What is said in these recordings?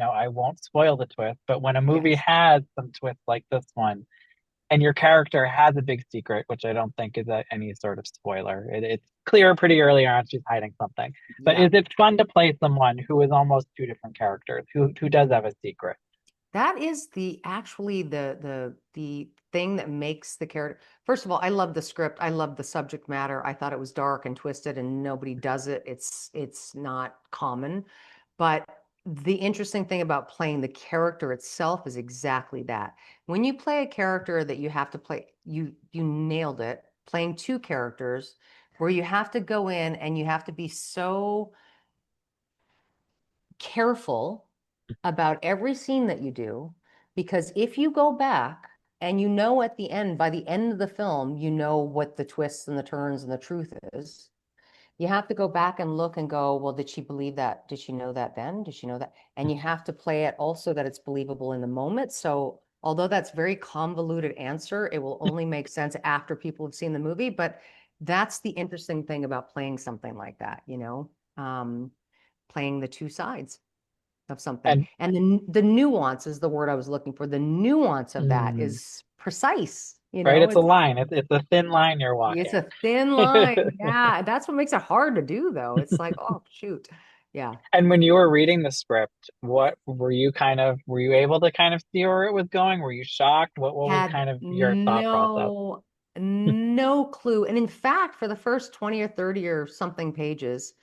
I won't spoil the twist, but when a movie Yes. has some twists like this one, and your character has a big secret, which I don't think is any sort of spoiler. It's clear pretty early on she's hiding something. But Yeah. is it fun to play someone who is almost two different characters, who does have a secret? That is the actually the thing that makes the character. First of all, I love the script. I love the subject matter. I thought it was dark and twisted and nobody does it. It's not common. But the interesting thing about playing the character itself is exactly that. When you play a character that you have to play, you nailed it. Playing two characters where you have to go in and you have to be so careful about every scene that you do, because if you go back and you know at the end, by the end of the film, you know what the twists and the turns and the truth is, you have to go back and look and go, well, did she believe that? Did she know that then? Did she know that? And you have to play it also that it's believable in the moment. So although that's very convoluted answer, it will only make sense after people have seen the movie. But that's the interesting thing about playing something like that, playing the two sides of something. And And the nuance is the word I was looking for. The nuance of that mm, is precise. right, it's a line. It's a thin line you're It's walking. a thin line. Yeah, that's what makes it hard to do though. It's like, oh shoot. Yeah. And when you were reading the script, what were you able to kind of see where it was going? Were you shocked? What was Had kind of your thought process? no clue. And in fact, for the first 20 or 30 or something pages,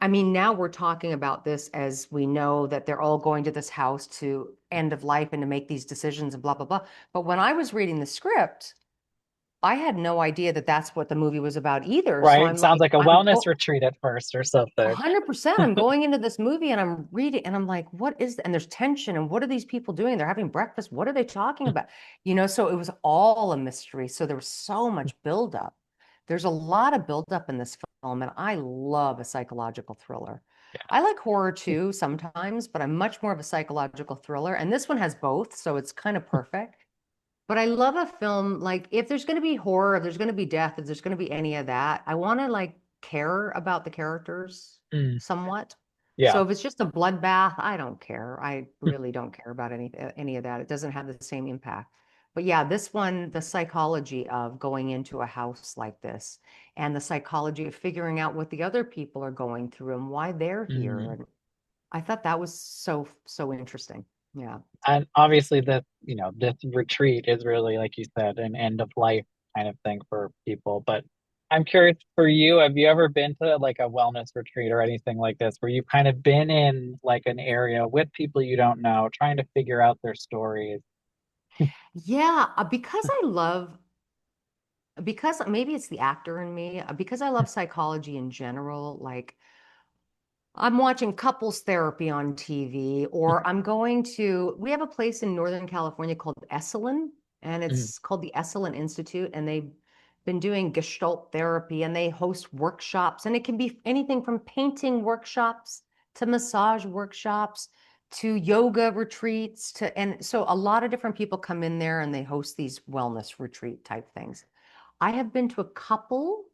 I mean, now we're talking about this as we know that they're all going to this house to end of life and to make these decisions and blah, blah, blah. But when I was reading the script, I had no idea that that's what the movie was about either. So Right? I'm Sounds like, like a wellness retreat at first or something. 100%. I'm going into this movie and I'm reading and I'm like, what is, and there's tension and what are these people doing? They're having breakfast. What are they talking about? So it was all a mystery. So there was so much buildup. There's a lot of buildup in this film, and I love a psychological thriller. I like horror too sometimes, but I'm much more of a psychological thriller. And this one has both, so it's kind of perfect. But I love a film like if there's going to be horror, if there's going to be death, if there's going to be any of that, I want to like care about the characters Mm, somewhat. So yeah. if it's just a bloodbath, I don't care. I really don't care about any of that. It doesn't have the same impact. But yeah, this one, the psychology of going into a house like this and the psychology of figuring out what the other people are going through and why they're here. Mm. And I thought that was so interesting. Yeah. And obviously this retreat is really, like you said, an end of life kind of thing for people. But I'm curious for you, have you ever been to like a wellness retreat or anything like this where you've kind of been in like an area with people you don't know, trying to figure out their stories? Yeah, because maybe it's the actor in me, because I love psychology in general, like I'm watching couples therapy on TV, or we have a place in Northern California called Esalen, and Mm, it's called the Esalen Institute, and they've been doing Gestalt therapy, and they host workshops, and it can be anything from painting workshops to massage workshops to yoga retreats and so a lot of different people come in there and they host these wellness retreat type things. I have been to a couple.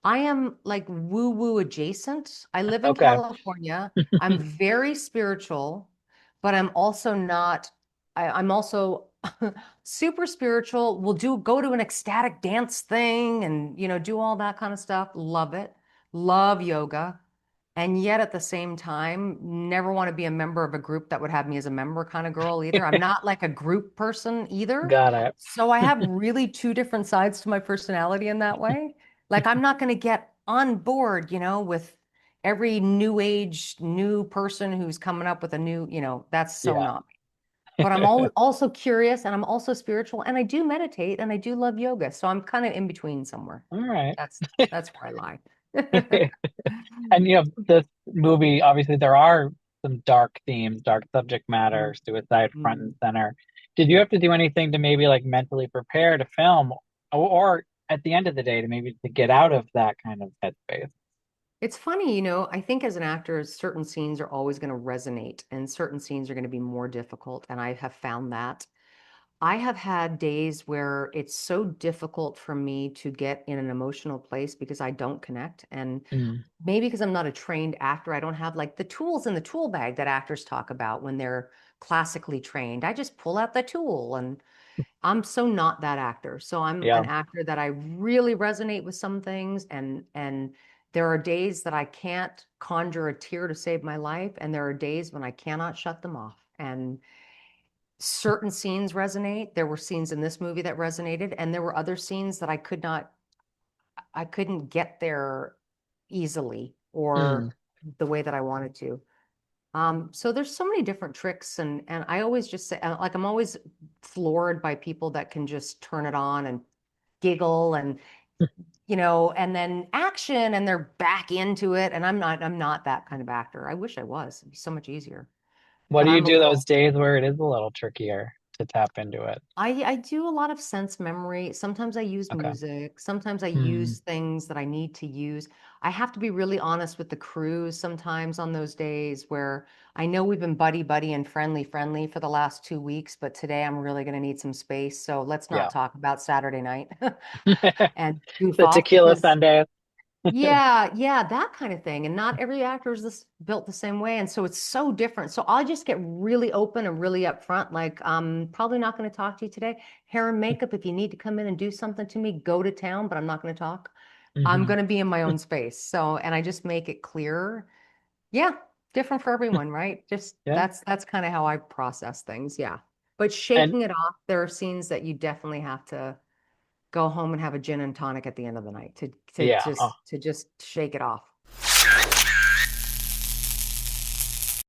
I am like woo woo adjacent. I live in okay. California. I'm very spiritual, but I'm also not, I'm also super spiritual. We'll go to an ecstatic dance thing and, do all that kind of stuff. Love it. Love yoga. And yet at the same time, never want to be a member of a group that would have me as a member kind of girl either. I'm not like a group person either. Got it. So I have really two different sides to my personality in that way. Like I'm not going to get on board, with every new age, new person who's coming up with a new, that's so Yeah. not me. But I'm also curious and I'm also spiritual and I do meditate and I do love yoga. So I'm kind of in between somewhere. All right. That's where I lie. And this movie, obviously there are some dark themes, dark subject matter, Mm, suicide front and mm. center. Did you have to do anything to maybe like mentally prepare to film or at the end of the day to maybe to get out of that kind of headspace? It's funny, I think as an actor, certain scenes are always going to resonate and certain scenes are going to be more difficult. And I have found that. I have had days where it's so difficult for me to get in an emotional place because I don't connect. And Mm, maybe because I'm not a trained actor, I don't have like the tools in the tool bag that actors talk about when they're classically trained. I just pull out the tool, and I'm so not that actor. So I'm yeah. an actor that I really resonate with some things, and there are days that I can't conjure a tear to save my life, and there are days when I cannot shut them off. And certain scenes resonate. There were scenes in this movie that resonated, and there were other scenes that I couldn't get there easily Mm, or the way that I wanted to. So there's so many different tricks, and I always just say, like, I'm always floored by people that can just turn it on and giggle and and then action, and they're back into it. And I'm not that kind of actor. I wish I was. It'd be so much easier. what But do you I'm a do those little days where it is a little trickier to tap into it? I do a lot of sense memory. Sometimes I use Okay. music. Sometimes I Mm, use things that I need to use. I have to be really honest with the crews sometimes on those days where I know we've been buddy buddy and friendly for the last 2 weeks, but today I'm really going to need some space. So let's not yeah. talk about Saturday night and goof The off tequila because Sundays. yeah, yeah, that kind of thing. And not every actor is built the same way. And so it's so different. So I'll just get really open and really upfront. Like, I'm probably not going to talk to you today. Hair and makeup, if you need to come in and do something to me, go to town, but I'm not going to talk. I'm Hmm. going to be in my own space. So, and I just make it clear. Yeah, different for everyone, right? Just Yeah. that's kind of how I process things. Yeah. But And shaking it off, there are scenes that you definitely have to go home and have a gin and tonic at the end of the night to yeah. Oh, just shake it off.